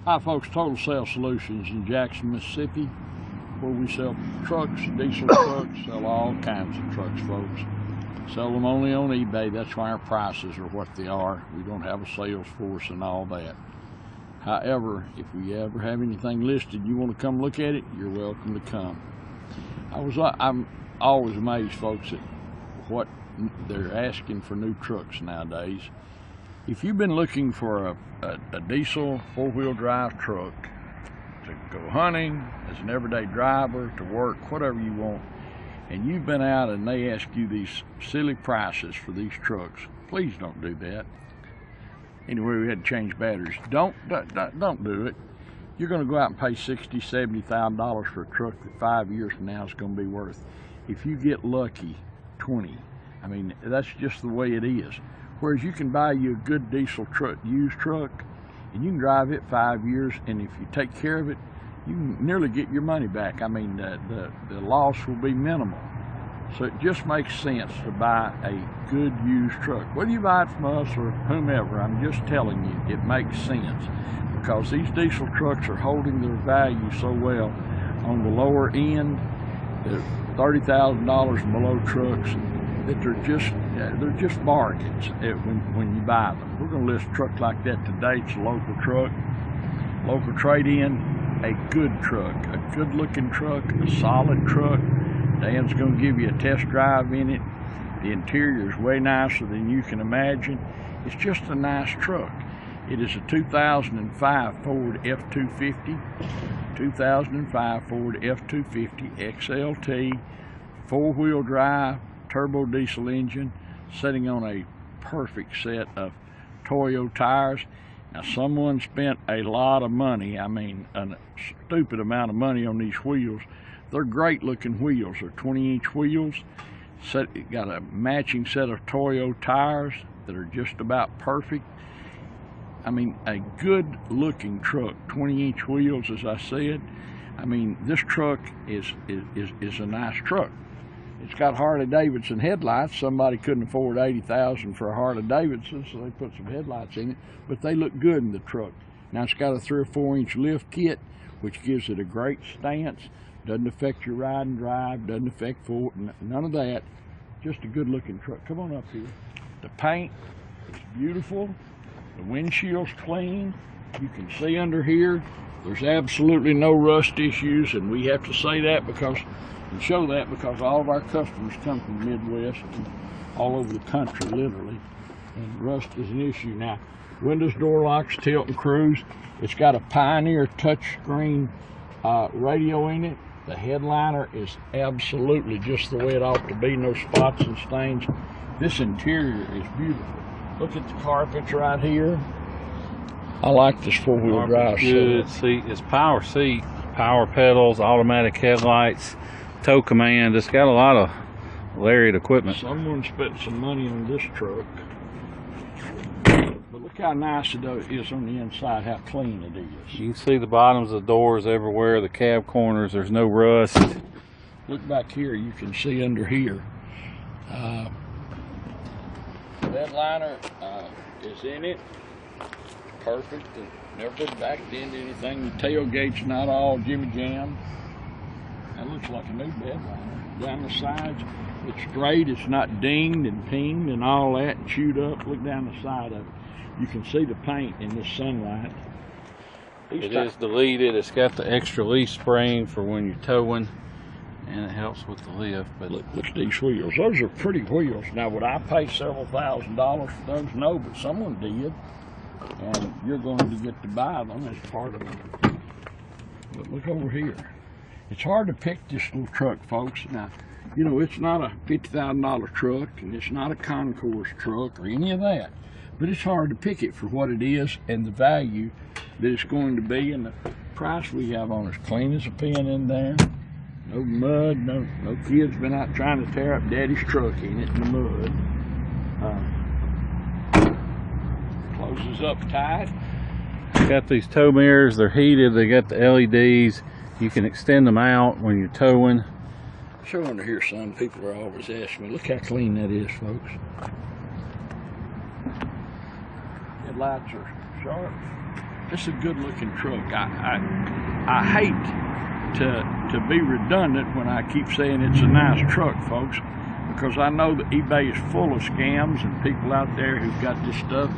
Hi folks, Total Sales Solutions in Jackson, Mississippi, where we sell trucks, diesel trucks, sell all kinds of trucks, folks. Sell them only on eBay. That's why our prices are what they are. We don't have a sales force and all that. However, if we ever have anything listed, you want to come look at it, you're welcome to come. I'm always amazed, folks, at what they're asking for new trucks nowadays. If you've been looking for a diesel four-wheel drive truck to go hunting, as an everyday driver, to work, whatever you want, and you've been out and they ask you these silly prices for these trucks, please don't do that. Anyway, we had to change batteries. Don't do it. You're going to go out and pay $60,000, $70,000 for a truck that 5 years from now is going to be worth, if you get lucky, 20. I mean, that's just the way it is. Whereas you can buy you a good diesel truck, used truck, and you can drive it 5 years, and if you take care of it, you can nearly get your money back. I mean, the loss will be minimal. So it just makes sense to buy a good used truck. Whether you buy it from us or whomever, I'm just telling you, it makes sense. Because these diesel trucks are holding their value so well on the lower end, the $30,000 and below trucks, that they're just bargains when you buy them. We're going to list a truck like that today. It's a local truck, local trade-in, a good truck, a good-looking truck, a solid truck. Dan's going to give you a test drive in it. The interior is way nicer than you can imagine. It's just a nice truck. It is a 2005 Ford F250, 2005 Ford F250 XLT, four-wheel drive, turbo diesel engine, sitting on a perfect set of Toyo tires. Now, someone spent a lot of money, I mean a stupid amount of money on these wheels. They're great looking wheels. They're 20-inch wheels. Got a matching set of Toyo tires that are just about perfect. I mean, a good looking truck, 20-inch wheels, as I said. I mean, this truck is a nice truck. It's got Harley-Davidson headlights. Somebody couldn't afford $80,000 for a Harley-Davidson, so they put some headlights in it, but they look good in the truck. Now, it's got a 3 or 4 inch lift kit, which gives it a great stance. Doesn't affect your ride and drive, doesn't affect none of that. Just a good looking truck. Come on up here. The paint is beautiful. The windshield's clean. You can see under here, there's absolutely no rust issues, and we have to say that because and show that because all of our customers come from the Midwest and all over the country, literally, and rust is an issue. Now, windows, door locks, tilt and cruise. It's got a Pioneer touchscreen radio in it. The headliner is absolutely just the way it ought to be, no spots and stains. This interior is beautiful. Look at the carpets right here. I like this four-wheel drive. Good seat. It's power seat, power pedals, automatic headlights, tow command. It's got a lot of lariat equipment. Someone spent some money on this truck. But look how nice it is on the inside, how clean it is. You can see the bottoms of the doors everywhere, the cab corners, there's no rust. Look back here, you can see under here. That liner is in it. Perfect. Never been backed into anything. The tailgate's not all jimmy jammed. That looks like a new bed liner. Down the sides, it's straight. It's not dinged and pinged and all that and chewed up. Look down the side of it. You can see the paint in this sunlight. It is deleted. It's got the extra leaf spring for when you're towing, and it helps with the lift. But look at these wheels. Those are pretty wheels. Now, would I pay several $1,000s for those? No, but someone did, and you're going to get to buy them as part of it. But look over here. It's hard to pick this little truck, folks. Now, you know, it's not a $50,000 truck, and it's not a concourse truck or any of that. But it's hard to pick it for what it is and the value that it's going to be, and the price we have on it is clean as a pin in there. No mud, no kids been out trying to tear up Daddy's truck in it in the mud. Closes up tight. Got these tow mirrors, they're heated, they got the LEDs. You can extend them out when you're towing. Show under here, son. People are always asking me. Look how clean that is, folks. Headlights are sharp. It's a good looking truck. I hate to be redundant when I keep saying it's a nice truck, folks, because I know that eBay is full of scams and people out there who've got this stuff.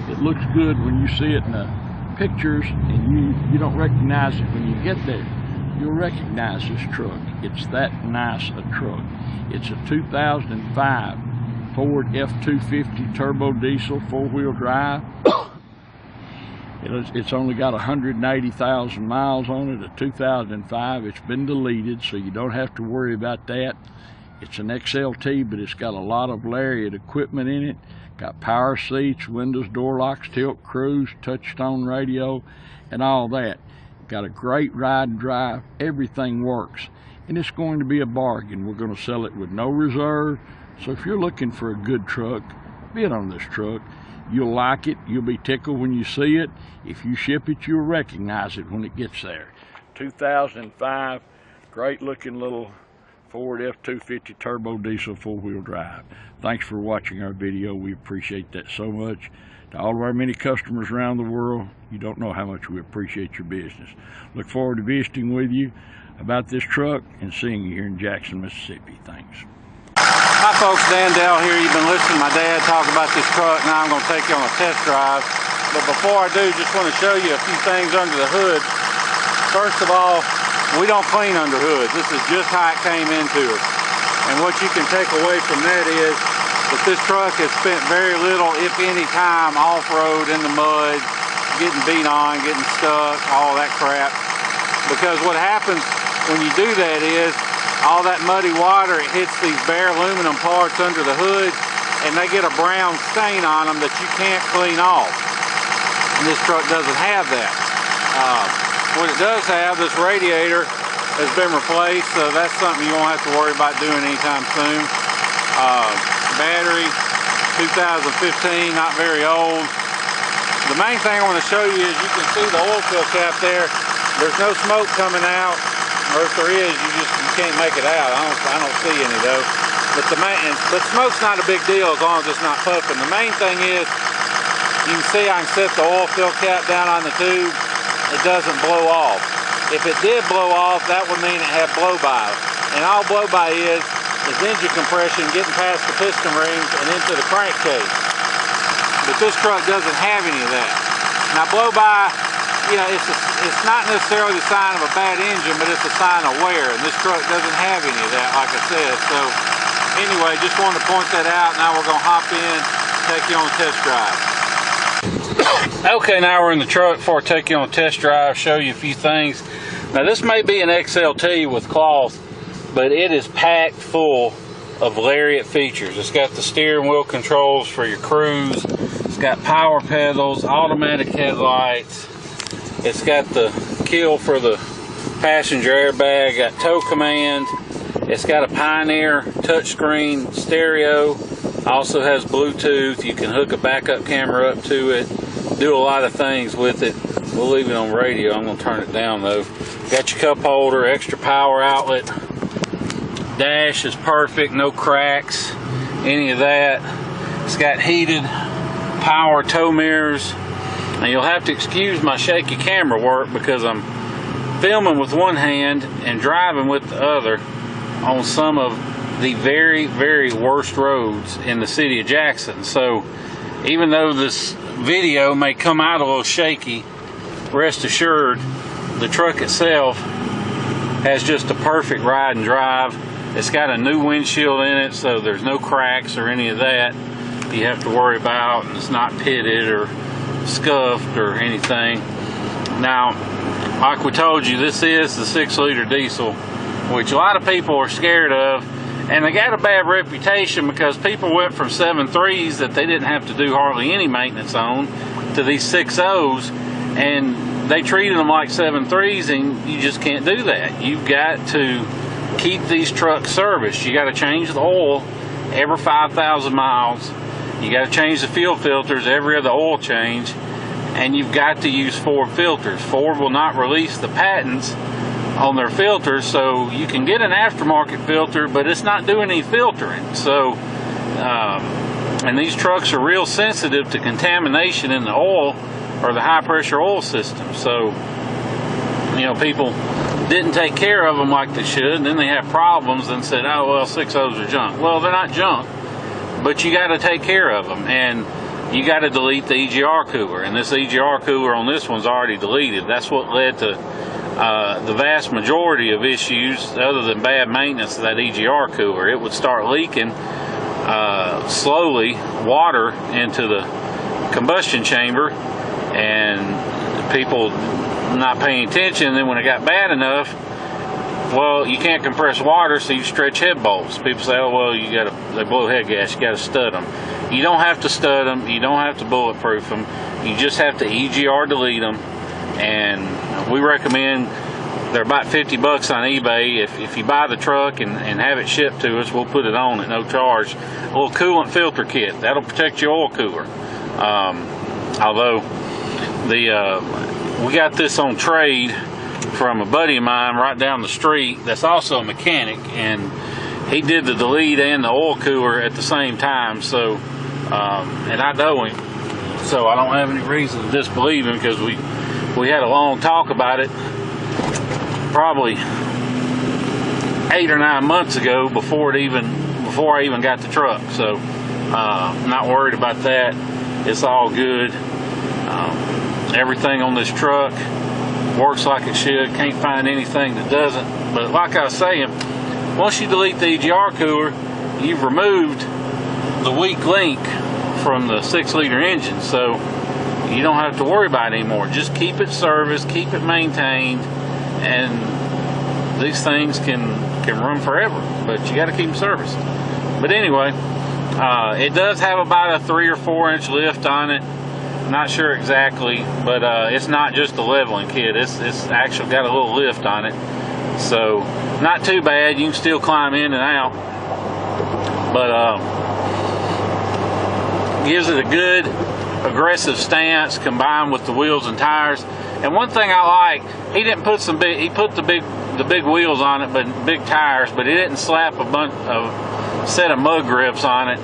It looks good when you see it in the pictures and you don't recognize it when you get there. You'll recognize this truck. It's that nice a truck. It's a 2005 Ford F250 turbo diesel 4-wheel drive. It's only got 180,000 miles on it, a 2005. It's been deleted, so you don't have to worry about that. It's an XLT, but it's got a lot of lariat equipment in it. Got power seats, windows, door locks, tilt cruise, touchstone radio, and all that. Got a great ride and drive. Everything works. And it's going to be a bargain. We're going to sell it with no reserve. So if you're looking for a good truck, bid on this truck. You'll like it. You'll be tickled when you see it. If you ship it, you'll recognize it when it gets there. 2005, great looking little Ford F250 turbo diesel 4-wheel drive. Thanks for watching our video. We appreciate that so much. To all of our many customers around the world, you don't know how much we appreciate your business. Look forward to visiting with you about this truck and seeing you here in Jackson, Mississippi. Thanks. Hi folks, Dan Dell here. You've been listening to my dad talk about this truck. Now I'm going to take you on a test drive. But before I do, just want to show you a few things under the hood. First of all, we don't clean under hoods. This is just how it came into us. And what you can take away from that is that this truck has spent very little, if any, time off-road in the mud, getting beat on, getting stuck, all that crap. Because what happens when you do that is all that muddy water, it hits these bare aluminum parts under the hood and they get a brown stain on them that you can't clean off. And this truck doesn't have that. What it does have, this radiator has been replaced, so that's something you won't have to worry about doing anytime soon. Battery, 2015, not very old. The main thing I want to show you is you can see the oil fill cap there. There's no smoke coming out, or if there is, you can't make it out. I don't see any though. But smoke's not a big deal as long as it's not puffing. The main thing is, you can see I can set the oil fill cap down on the tube. It doesn't blow off. If it did blow off, that would mean it had blow-by. And all blow-by is engine compression getting past the piston rings and into the crankcase. But this truck doesn't have any of that. Now blow-by, you know, it's not necessarily the sign of a bad engine, but it's a sign of wear. And this truck doesn't have any of that, like I said. So anyway, just wanted to point that out. Now we're going to hop in, take you on a test drive. Okay, now we're in the truck. Before I take you on a test drive, show you a few things. Now this may be an XLT with cloth, but it is packed full of lariat features. It's got the steering wheel controls for your cruise. It's got power pedals, automatic headlights. It's got the kill for the passenger airbag, got tow command. It's got a Pioneer touchscreen stereo. Also has Bluetooth. You can hook a backup camera up to it. Do a lot of things with it. We'll leave it on radio. I'm going to turn it down though. Got your cup holder, extra power outlet. Dash is perfect, no cracks, any of that. It's got heated power tow mirrors. Now you'll have to excuse my shaky camera work because I'm filming with one hand and driving with the other on some of the very, very worst roads in the city of Jackson. So even though this video may come out a little shaky, rest assured the truck itself has just a perfect ride and drive. It's got a new windshield in it, so there's no cracks or any of that you have to worry about, and it's not pitted or scuffed or anything. Now, like we told you, this is the 6-liter diesel, which a lot of people are scared of, and they got a bad reputation because people went from 7.3s that they didn't have to do hardly any maintenance on to these 6.0s, and they treated them like 7.3s, and you just can't do that. You've got to keep these trucks serviced. You got to change the oil every 5,000 miles. You got to change the fuel filters every other oil change, and you've got to use Ford filters. Ford will not release the patents on their filters, so you can get an aftermarket filter, but it's not doing any filtering. So, and these trucks are real sensitive to contamination in the oil or the high pressure oil system. So, you know, people didn't take care of them like they should, and then they have problems and said, oh, well, 6.0s are junk. Well, they're not junk, but you got to take care of them, and you got to delete the EGR cooler, and this EGR cooler on this one's already deleted. That's what led to the vast majority of issues, other than bad maintenance of that EGR cooler. It would start leaking slowly water into the combustion chamber, and people not paying attention. And then when it got bad enough, well, you can't compress water, so you stretch head bolts. People say, oh, well, they blow head gas, you got to stud them. You don't have to stud them, you don't have to bulletproof them, you just have to EGR delete them. And we recommend, they're about 50 bucks on eBay. If you buy the truck and have it shipped to us, we'll put it on at no charge. A little coolant filter kit, that'll protect your oil cooler. Although we got this on trade from a buddy of mine right down the street that's also a mechanic, and he did the delete and the oil cooler at the same time. So and I know him, so I don't have any reason to disbelieve him, because we had a long talk about it probably 8 or 9 months ago before I even got the truck. So I'm not worried about that. It's all good. Everything on this truck works like it should. Can't find anything that doesn't. But like I was saying, once you delete the EGR cooler, you've removed the weak link from the 6-liter engine, so you don't have to worry about it anymore. Just keep it serviced, keep it maintained, and these things can run forever, but you got to keep them serviced. But anyway, it does have about a 3 or 4 inch lift on it. Not sure exactly, but it's not just a leveling kit. It's actually got a little lift on it, so not too bad. You can still climb in and out, but gives it a good aggressive stance combined with the wheels and tires. And one thing I like, he didn't put he put the big wheels on it, but big tires, but he didn't slap a set of mud grips on it.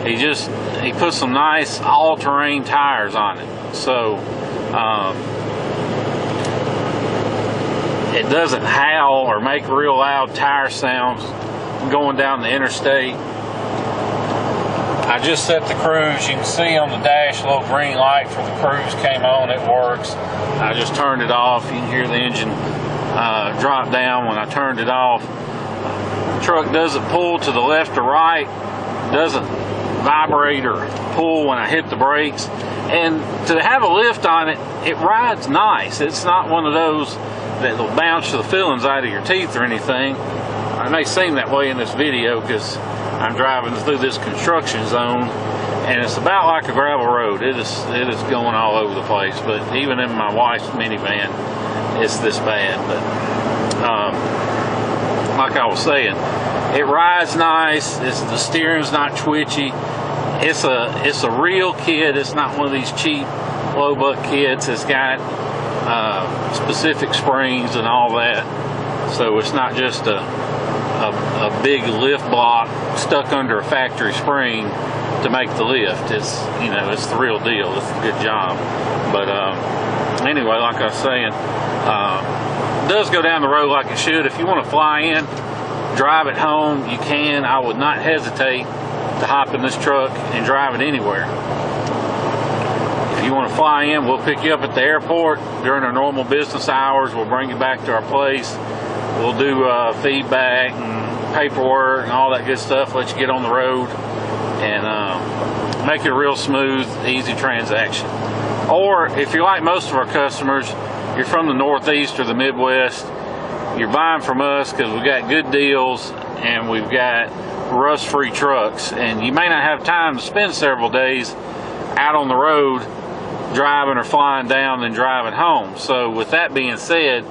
He put some nice all-terrain tires on it, so it doesn't howl or make real loud tire sounds going down the interstate. I just set the cruise. You can see on the dash a little green light for the cruise came on. It works. I just turned it off. You can hear the engine drop down when I turned it off. The truck doesn't pull to the left or right, doesn't vibrate or pull when I hit the brakes, and to have a lift on it, it rides nice. It's not one of those that will bounce the fillings out of your teeth or anything. It may seem that way in this video because I'm driving through this construction zone, and it's about like a gravel road. It is going all over the place, but even in my wife's minivan, it's this bad. But like I was saying, it rides nice. The steering's not twitchy. It's a real kit. It's not one of these cheap low buck kits. It's got specific springs and all that, so it's not just a big lift block stuck under a factory spring to make the lift. It's the real deal. It's a good job. But anyway, like I was saying, it does go down the road like it should. If you want to fly in, drive it home, you can. I would not hesitate to hop in this truck and drive it anywhere. If you want to fly in, we'll pick you up at the airport during our normal business hours. We'll bring you back to our place. We'll do feedback and paperwork and all that good stuff, let you get on the road, and make it a real smooth, easy transaction. Or if you're like most of our customers, you're from the Northeast or the Midwest, you're buying from us because we've got good deals and we've got rust-free trucks, and you may not have time to spend several days out on the road driving or flying down and driving home. So with that being said,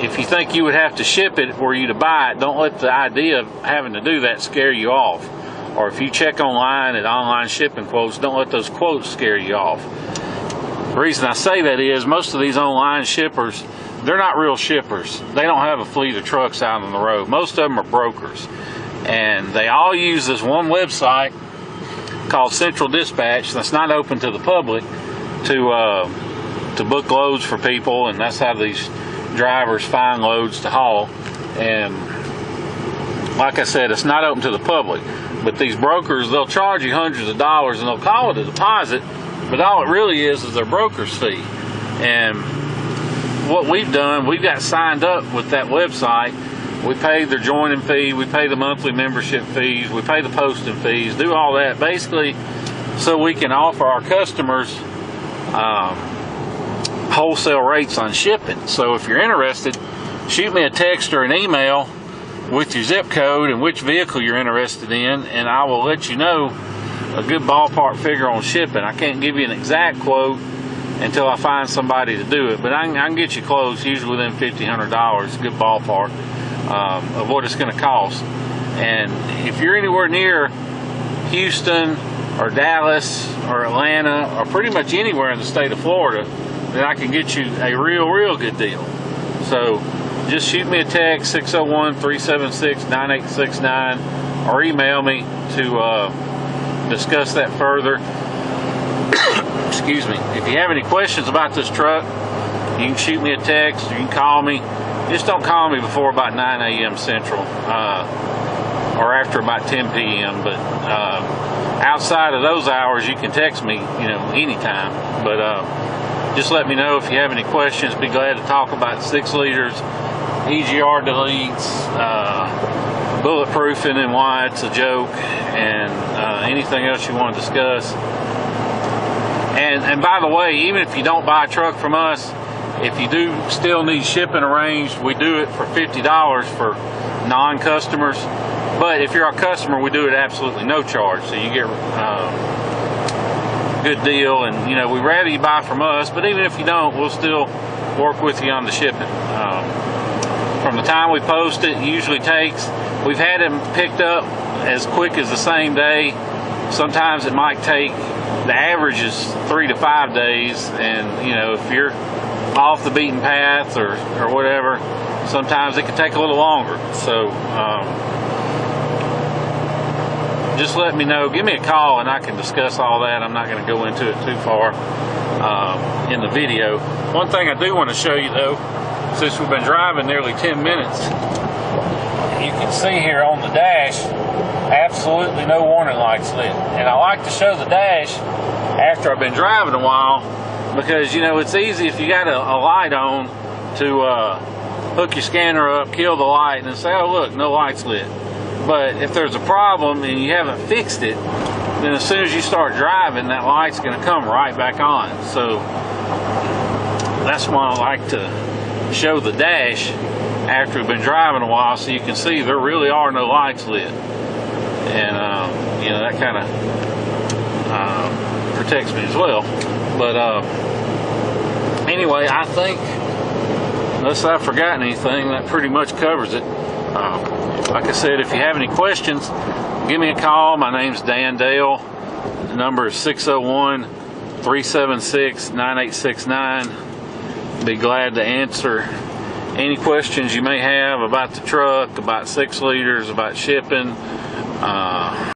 if you think you would have to ship it or you to buy it, don't let the idea of having to do that scare you off. Or if you check online at online shipping quotes, don't let those quotes scare you off. The reason I say that is most of these online shippers, they're not real shippers. They don't have a fleet of trucks out on the road. Most of them are brokers. And they all use this one website called Central Dispatch that's not open to the public, to book loads for people, and that's how these drivers find loads to haul. And like I said, it's not open to the public, but these brokers, they'll charge you hundreds of dollars and they'll call it a deposit, but all it really is their broker's fee. And what we've done, we've got signed up with that website. We pay their joining fee, we pay the monthly membership fees, we pay the posting fees, do all that basically so we can offer our customers wholesale rates on shipping. So if you're interested, shoot me a text or an email with your zip code and which vehicle you're interested in, and I will let you know a good ballpark figure on shipping. I can't give you an exact quote until I find somebody to do it, but I can get you close, usually within $1,500, good ballpark of what it's going to cost. And if you're anywhere near Houston or Dallas or Atlanta or pretty much anywhere in the state of Florida, then I can get you a real good deal. So just shoot me a text, 601-376-9869, or email me to discuss that further. Excuse me. If you have any questions about this truck, you can shoot me a text, you can call me. Just don't call me before about 9 a.m. Central, or after about 10 p.m. But outside of those hours, you can text me, anytime. But just let me know if you have any questions. Be glad to talk about 6 liters, EGR deletes, bulletproofing and why it's a joke, and anything else you want to discuss. And by the way, even if you don't buy a truck from us, if you do still need shipping arranged, we do it for $50 for non-customers. But if you're a customer, we do it absolutely no charge. So you get a good deal. And we'd rather you buy from us, but even if you don't, we'll still work with you on the shipping. From the time we post it usually takes, we've had them picked up as quick as the same day. Sometimes it might take, the average is 3 to 5 days, and if you're off the beaten path or whatever, sometimes it can take a little longer. So just let me know, give me a call, and I can discuss all that. I'm not going to go into it too far in the video. One thing I do want to show you though, since we've been driving nearly 10 minutes, you can see here on the dash, absolutely no warning lights lit. And I like to show the dash after I've been driving a while, because it's easy if you got a light on to hook your scanner up, kill the light, and then say, oh look, no lights lit. But if there's a problem and you haven't fixed it, then as soon as you start driving, that light's going to come right back on. So that's why I like to show the dash after we've been driving a while, so you can see there really are no lights lit. And that kind of protects me as well. But anyway, I think, unless I've forgotten anything, that pretty much covers it. Like I said, if you have any questions, give me a call. My name's Dan Dale. The number is 601-376-9869. Be glad to answer any questions you may have about the truck, about 6 liters, about shipping.